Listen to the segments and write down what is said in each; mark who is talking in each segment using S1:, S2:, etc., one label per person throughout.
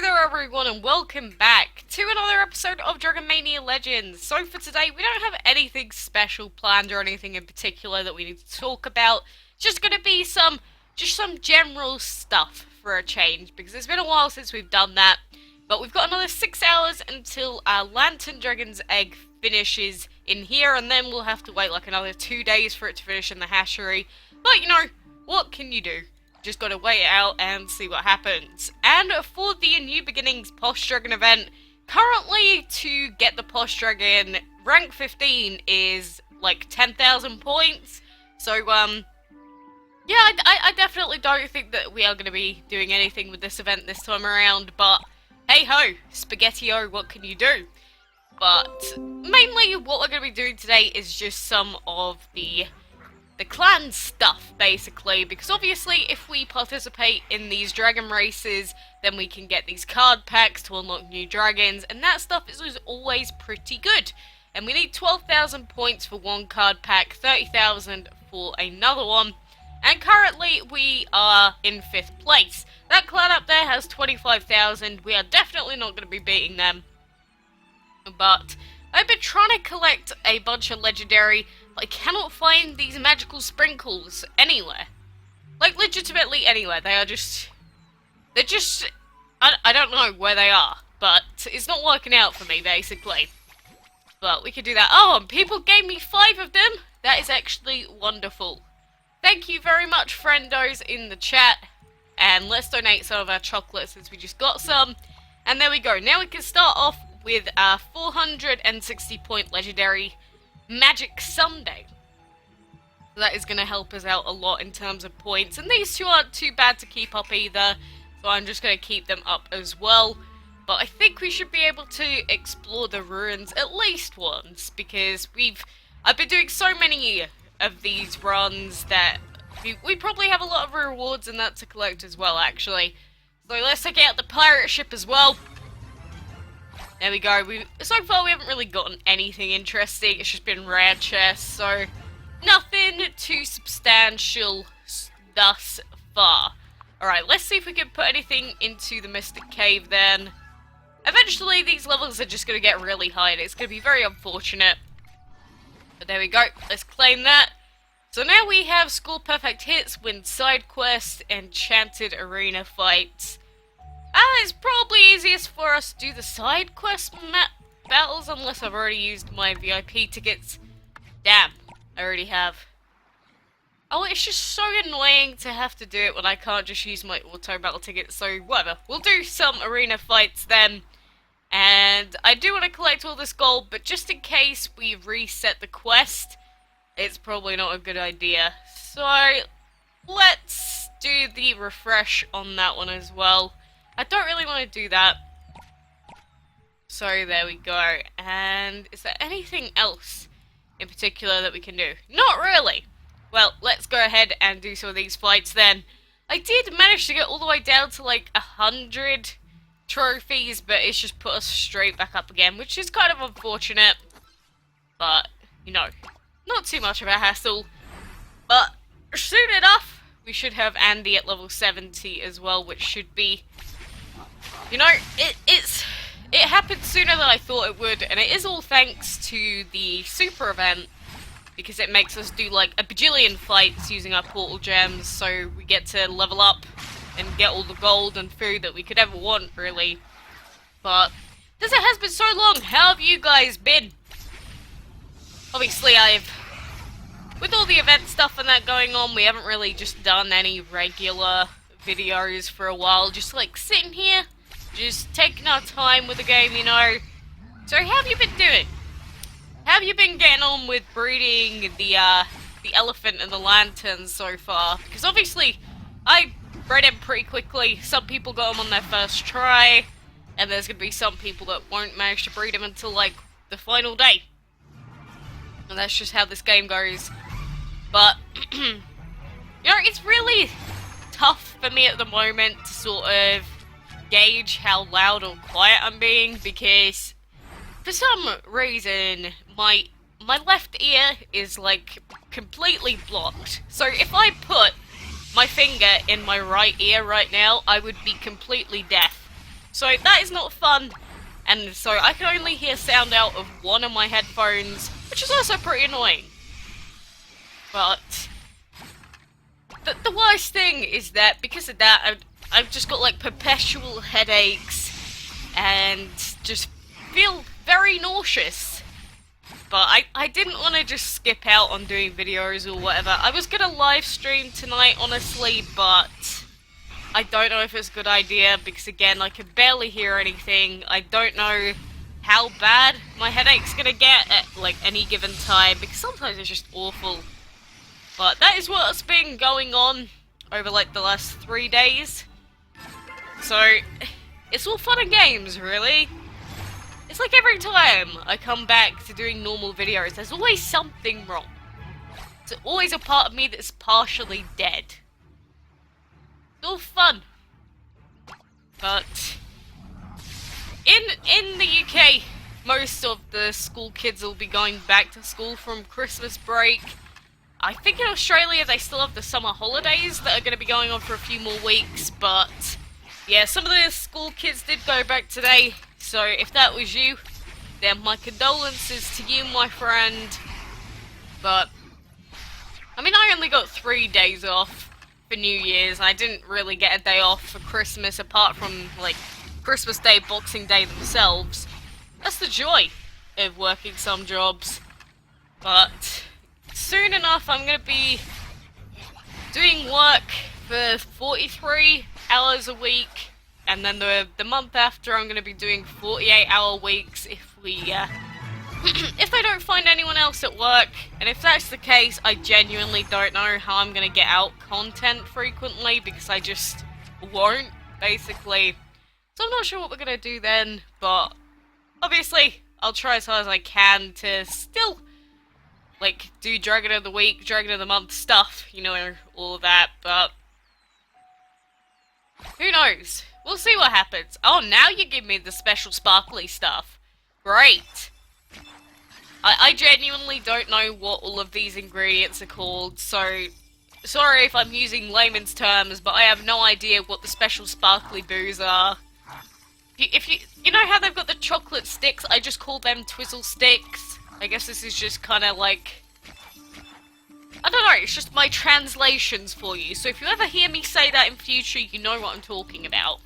S1: Hello there everyone and welcome back to another episode of Dragon Mania Legends. So for today we don't have anything special planned or anything in particular that we need to talk about. It's just gonna be some general stuff for a change because it's been a while since we've done that. But we've got another 6 hours until our Lantern Dragon's egg finishes in here, and then we'll have to wait like another 2 days for it to finish in the hatchery. But you know, what can you do? Just gotta wait it out and see what happens. And for the New Beginnings Posh Dragon event, currently to get the Posh Dragon rank 15 is like 10,000 points. So, yeah, I definitely don't think that we are going to be doing anything with this event this time around, but hey ho, Spaghetti-O, what can you do? But mainly what we're going to be doing today is just some of the clan stuff, basically, because obviously if we participate in these dragon races, then we can get these card packs to unlock new dragons, and that stuff is always pretty good. And we need 12,000 points for one card pack, 30,000 for another one, and currently we are in 5th place. That clan up there has 25,000, we are definitely not going to be beating them. But I've been trying to collect a bunch of legendary, but I cannot find these magical sprinkles anywhere. Like, legitimately anywhere. They're just, I don't know where they are, but it's not working out for me, basically. But we could do that. Oh, and people gave me 5 of them. That is actually wonderful. Thank you very much, friendos, in the chat. And let's donate some of our chocolates since we just got some. And there we go. Now we can start off with our 460 point legendary Magic Sunday. So that is going to help us out a lot in terms of points. And these two aren't too bad to keep up either. So I'm just going to keep them up as well. But I think we should be able to explore the ruins at least once. Because I've been doing so many of these runs that we probably have a lot of rewards and that to collect as well, actually. So let's take out the pirate ship as well. There we go. So far we haven't really gotten anything interesting. It's just been rare chests, so nothing too substantial thus far. Alright, let's see if we can put anything into the Mystic Cave then. Eventually these levels are just going to get really high and it's going to be very unfortunate. But there we go. Let's claim that. So now we have score perfect hits, win side quests, enchanted arena fights. It's probably easiest for us to do the side quest battles unless I've already used my VIP tickets. Damn, I already have. Oh, it's just so annoying to have to do it when I can't just use my auto battle tickets, so whatever. We'll do some arena fights then. And I do want to collect all this gold, but just in case we reset the quest, it's probably not a good idea. So, let's do the refresh on that one as well. I don't really want to do that. So there we go. And is there anything else in particular that we can do? Not really. Well, let's go ahead and do some of these fights then. I did manage to get all the way down to like 100 trophies, but it's just put us straight back up again, which is kind of unfortunate. But, you know, not too much of a hassle. But soon enough, we should have Andy at level 70 as well, which should be... You know, it happened sooner than I thought it would, and it is all thanks to the super event, because it makes us do like a bajillion fights using our portal gems, so we get to level up and get all the gold and food that we could ever want, really. But, since it has been so long, how have you guys been? Obviously, with all the event stuff and that going on, we haven't really just done any regular videos for a while, just like sitting here, just taking our time with the game, you know. So how have you been doing? How have you been getting on with breeding the elephant and the lanterns so far? Because obviously, I bred him pretty quickly. Some people got him on their first try, and there's going to be some people that won't manage to breed him until like the final day. And that's just how this game goes. But, you know, it's really tough for me at the moment to sort of gauge how loud or quiet I'm being, because for some reason my left ear is like completely blocked. So if I put my finger in my right ear right now, I would be completely deaf. So that is not fun, and so I can only hear sound out of one of my headphones, which is also pretty annoying. But the worst thing is that because of that, I've just got like perpetual headaches and just feel very nauseous. But I didn't want to just skip out on doing videos or whatever. I was gonna live stream tonight, honestly, but I don't know if it's a good idea because again, I can barely hear anything. I don't know how bad my headache's gonna get at like any given time because sometimes it's just awful. But that is what's been going on over like the last 3 days. So it's all fun and games, really. It's like every time I come back to doing normal videos, there's always something wrong. There's always a part of me that's partially dead. It's all fun. But in the UK, most of the school kids will be going back to school from Christmas break. I think in Australia they still have the summer holidays that are going to be going on for a few more weeks, but yeah, some of the school kids did go back today. So if that was you, then my condolences to you, my friend. But I mean, I only got 3 days off for New Year's. I didn't really get a day off for Christmas apart from like Christmas Day, Boxing Day themselves. That's the joy of working some jobs. But soon enough I'm going to be doing work for 43 hours a week. And then the month after, I'm going to be doing 48-hour weeks if we, if I don't find anyone else at work. And if that's the case, I genuinely don't know how I'm going to get out content frequently because I just won't, basically. So I'm not sure what we're going to do then, but obviously, I'll try as hard as I can to still, like, do Dragon of the Week, Dragon of the Month stuff, you know, all of that, but who knows? We'll see what happens. Oh, now you give me the special sparkly stuff. Great. I genuinely don't know what all of these ingredients are called, so sorry if I'm using layman's terms, but I have no idea what the special sparkly boos are. If you know how they've got the chocolate sticks, I just call them twizzle sticks. I guess this is just kind of like, I don't know, it's just my translations for you. So if you ever hear me say that in future, you know what I'm talking about.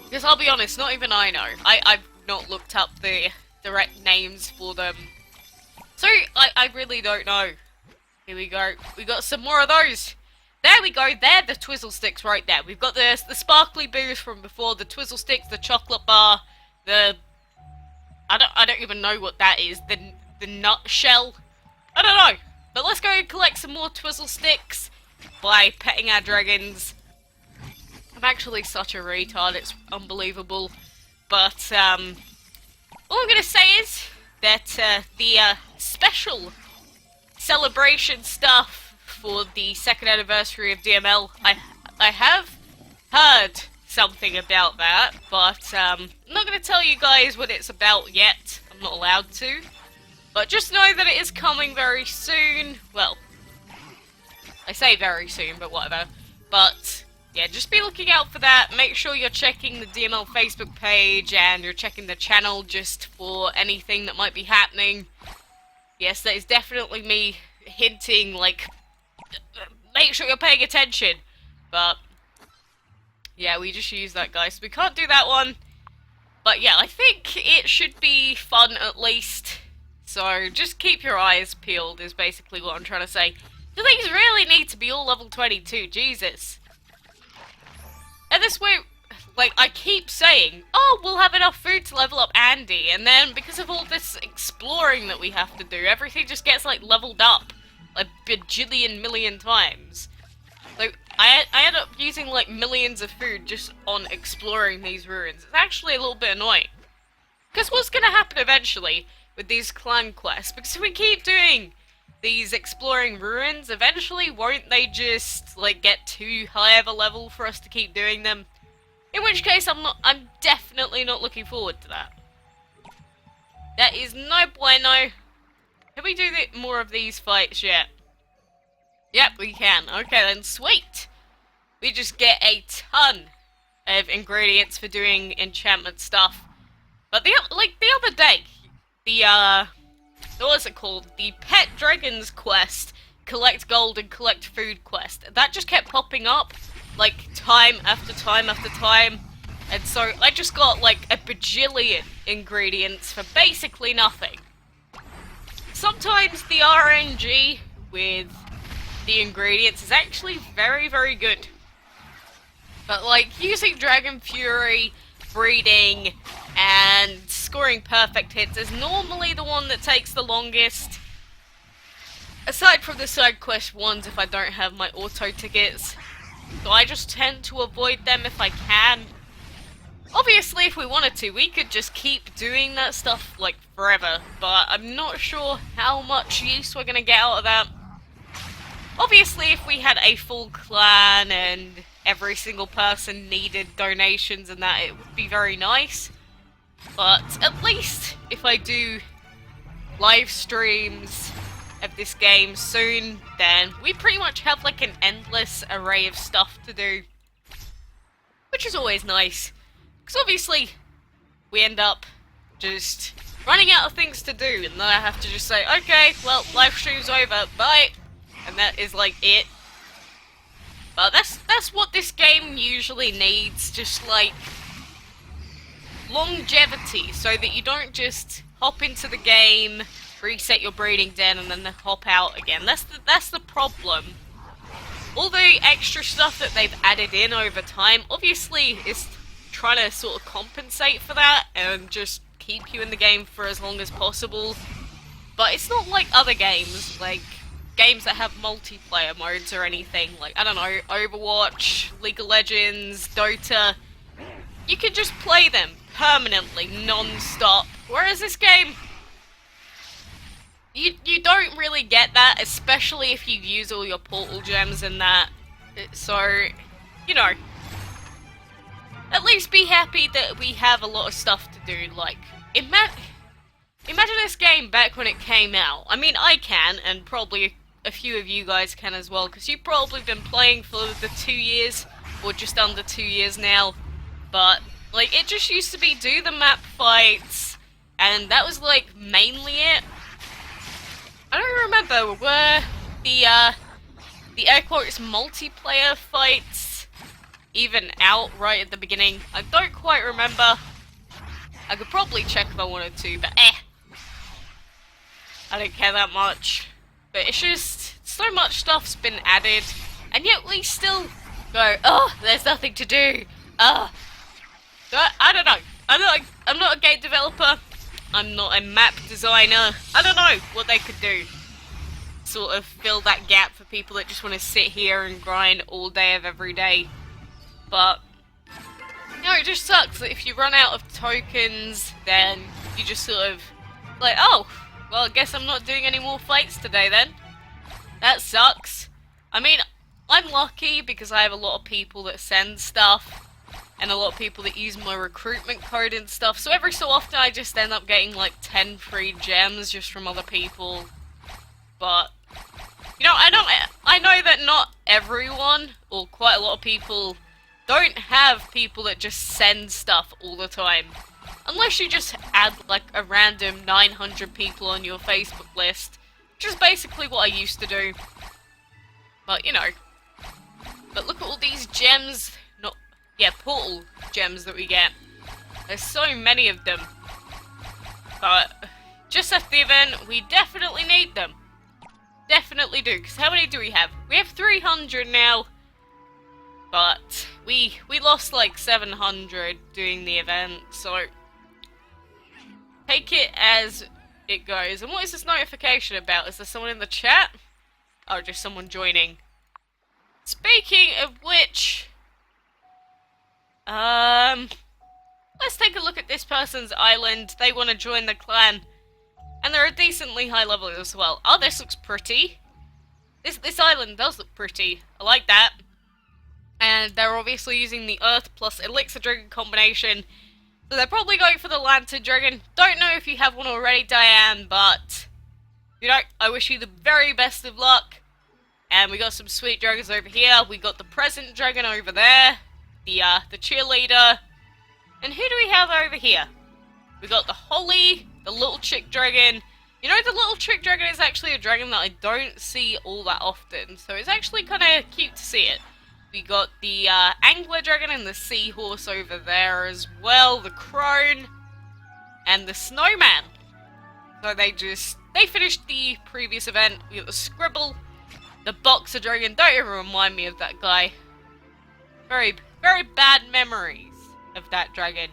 S1: Because I'll be honest, not even I know. I've not looked up the direct names for them. So, I really don't know. Here we go. We got some more of those. There we go. They're the twizzle sticks right there. We've got the sparkly boos from before, the twizzle sticks, the chocolate bar, the I don't even know what that is. The nut shell. I don't know. But let's go and collect some more twizzle sticks by petting our dragons. I'm actually such a retard, it's unbelievable. But all I'm gonna say is that the special celebration stuff for the 2nd anniversary of DML, I have heard something about that, but I'm not gonna tell you guys what it's about yet. I'm not allowed to. But just know that it is coming very soon. Well, I say very soon, but whatever. But yeah, just be looking out for that. Make sure you're checking the DML Facebook page and you're checking the channel just for anything that might be happening. Yes, that is definitely me hinting, like, make sure you're paying attention. But yeah, we just used that, guys. So we can't do that one. But yeah, I think it should be fun at least. So just keep your eyes peeled is basically what I'm trying to say. Do things really need to be all level 22? Jesus. And this way, like, I keep saying, oh, we'll have enough food to level up Andy, and then because of all this exploring that we have to do, everything just gets, like, leveled up a bajillion million times. Like, I end up using, like, millions of food just on exploring these ruins. It's actually a little bit annoying. Because what's gonna happen eventually with these clan quests, because if we keep doing these exploring ruins, eventually won't they just, like, get too high of a level for us to keep doing them? In which case, I'm definitely not looking forward to that. That is no bueno. Can we do more of these fights yet? Yep, we can. Okay then, sweet! We just get a ton of ingredients for doing enchantment stuff. But the other day, the what was it called? The Pet Dragons quest, collect gold and collect food quest. That just kept popping up, like, time after time after time. And so I just got, like, a bajillion ingredients for basically nothing. Sometimes the RNG with the ingredients is actually very, very good. But, like, using Dragon Fury, breeding, and scoring perfect hits is normally the one that takes the longest. Aside from the side quest ones if I don't have my auto tickets. So I just tend to avoid them if I can. Obviously, if we wanted to, we could just keep doing that stuff, like, forever. But I'm not sure how much use we're gonna get out of that. Obviously, if we had a full clan and every single person needed donations and that, it would be very nice. But at least if I do live streams of this game soon, then we pretty much have like an endless array of stuff to do. Which is always nice. Because obviously, we end up just running out of things to do, and then I have to just say, okay, well, live stream's over, bye! And that is like it. But that's what this game usually needs, just like longevity, so that you don't just hop into the game, reset your breeding den, and then hop out again. That's the problem. All the extra stuff that they've added in over time, obviously, is trying to sort of compensate for that and just keep you in the game for as long as possible. But it's not like other games, like games that have multiplayer modes or anything, like, I don't know, Overwatch, League of Legends, Dota. You can just play them permanently, non-stop. Whereas this game, you don't really get that, especially if you use all your portal gems and that. So, you know, at least be happy that we have a lot of stuff to do. Like, imagine this game back when it came out. I mean, I can, and probably a few of you guys can as well, because you've probably been playing for the 2 years, or just under 2 years now. But, like, it just used to be do the map fights, and that was, like, mainly it. I don't remember, were the air quotes multiplayer fights even out right at the beginning? I don't quite remember. I could probably check if I wanted to, but I don't care that much. But it's just, so much stuff's been added, and yet we still go, oh, there's nothing to do. I don't know. I'm not a game developer. I'm not a map designer. I don't know what they could do. Sort of fill that gap for people that just want to sit here and grind all day of every day. But, you know, it just sucks that if you run out of tokens, then you just sort of, like, oh, well, I guess I'm not doing any more fights today then. That sucks. I mean, I'm lucky because I have a lot of people that send stuff, and a lot of people that use my recruitment code and stuff, so every so often I just end up getting like 10 free gems just from other people. But, you know, I know that not everyone, or quite a lot of people, don't have people that just send stuff all the time. Unless you just add like a random 900 people on your Facebook list, which is basically what I used to do. But, you know. But look at all these gems, portal gems that we get. There's so many of them. But, just as given, we definitely need them. Definitely do, because how many do we have? We have 300 now. But, we lost like 700 doing the event, so take it as it goes. And what is this notification about? Is there someone in the chat? Oh, just someone joining. Speaking of which, let's take a look at this person's island. They want to join the clan, and they're a decently high level as well. Oh, this looks pretty. This island does look pretty. I like that. And they're obviously using the Earth plus Elixir Dragon combination. So they're probably going for the Lantern Dragon. Don't know if you have one already, Diane, but, you know, I wish you the very best of luck. And we got some sweet dragons over here. We got the Present Dragon over there. The the cheerleader. And who do we have over here? We got the Holly, the little chick dragon. You know, the little chick dragon is actually a dragon that I don't see all that often, so it's actually kind of cute to see it. We got the angler dragon and the seahorse over there as well, the crone, and the snowman. So they finished the previous event. We got the scribble, the boxer dragon. Don't even remind me of that guy. Very, very bad memories of that dragon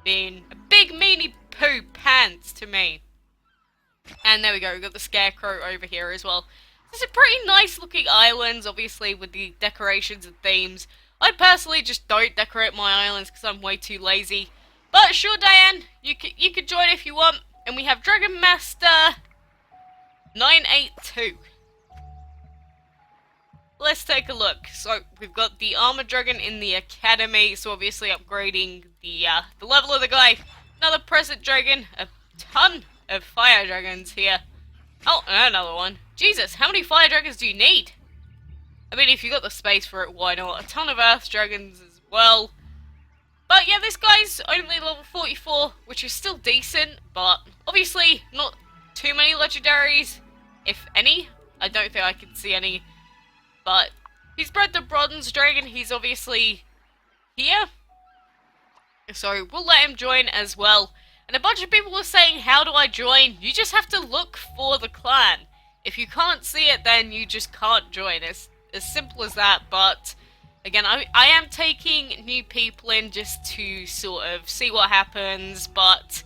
S1: being a big meanie poo pants to me. And there we go, we got the scarecrow over here as well. These are pretty nice looking islands, obviously, with the decorations and themes. I personally just don't decorate my islands because I'm way too lazy. But sure, Diane, you can join if you want. And we have Dragon Master 982. Let's take a look. So we've got the armor dragon in the academy, so obviously upgrading the level of the guy. Another present dragon, a ton of fire dragons here. Oh, and another one. Jesus, how many fire dragons do you need? I mean, if you got the space for it, why not? A ton of earth dragons as well. But yeah, this guy's only level 44, which is still decent, but obviously not too many legendaries, if any. I don't think I can see any. But he's bred the bronze dragon, he's obviously here. So we'll let him join as well. And a bunch of people were saying, how do I join? You just have to look for the clan. If you can't see it, then you just can't join. It's as simple as that. But again, I am taking new people in just to sort of see what happens. But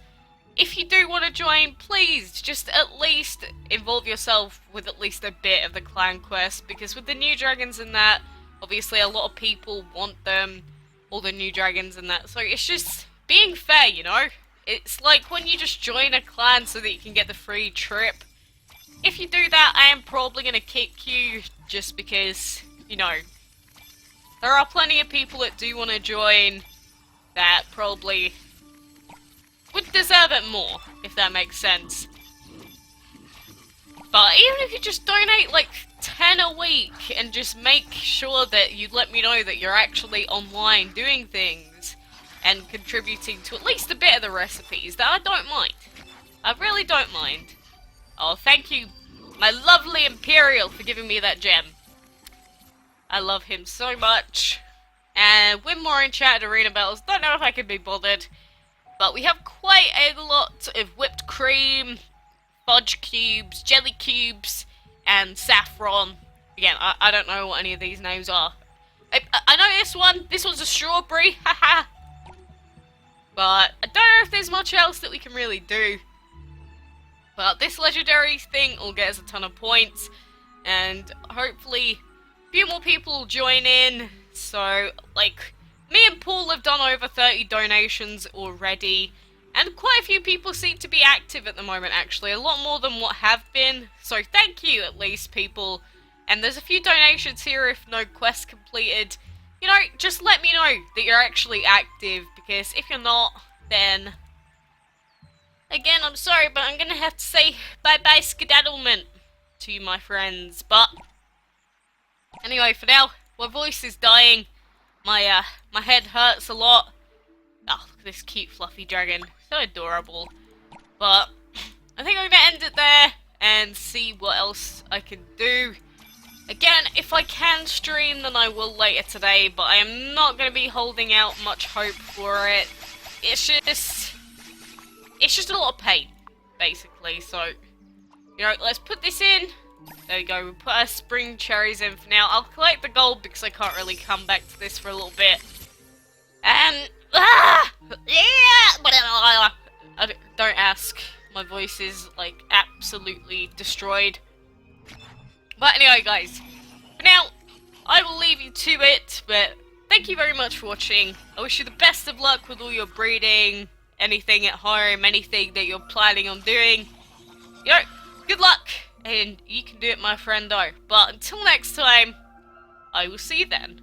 S1: if you do want to join, please just at least involve yourself with at least a bit of the clan quest. Because with the new dragons and that, obviously a lot of people want them. All the new dragons and that. So it's just being fair, you know? It's like when you just join a clan so that you can get the free trip. If you do that, I am probably going to kick you just because, you know, there are plenty of people that do want to join that probably would deserve it more, if that makes sense. But even if you just donate like 10 a week and just make sure that you let me know that you're actually online doing things and contributing to at least a bit of the recipes, that I don't mind. I really don't mind. Oh, thank you, my lovely Imperial, for giving me that gem. I love him so much. And win more enchanted arena battles. Don't know if I can be bothered. But we have quite a lot of whipped cream, fudge cubes, jelly cubes, and saffron. Again, I don't know what any of these names are. I know this one. This one's a strawberry. Haha. But I don't know if there's much else that we can really do. But this legendary thing will get us a ton of points. And hopefully a few more people will join in. So, like, me and Paul have done over 30 donations already. And quite a few people seem to be active at the moment, actually. A lot more than what have been. So thank you, at least, people. And there's a few donations here if no quest completed. You know, just let me know that you're actually active. Because if you're not, then again, I'm sorry, but I'm going to have to say bye-bye skedaddlement to you, my friends. But anyway, for now, my voice is dying. My head hurts a lot. Oh, look at this cute fluffy dragon. So adorable. But I think I'm going to end it there and see what else I can do. Again, if I can stream, then I will later today, but I am not going to be holding out much hope for it. It's just a lot of pain, basically. So, you know, let's put this in. There we go, we'll put our spring cherries in for now. I'll collect the gold because I can't really come back to this for a little bit. And, don't ask. My voice is, like, absolutely destroyed. But anyway, guys, for now, I will leave you to it, but thank you very much for watching. I wish you the best of luck with all your breeding, anything at home, anything that you're planning on doing. You know, good luck, and you can do it, my friendo. But until next time, I will see you then.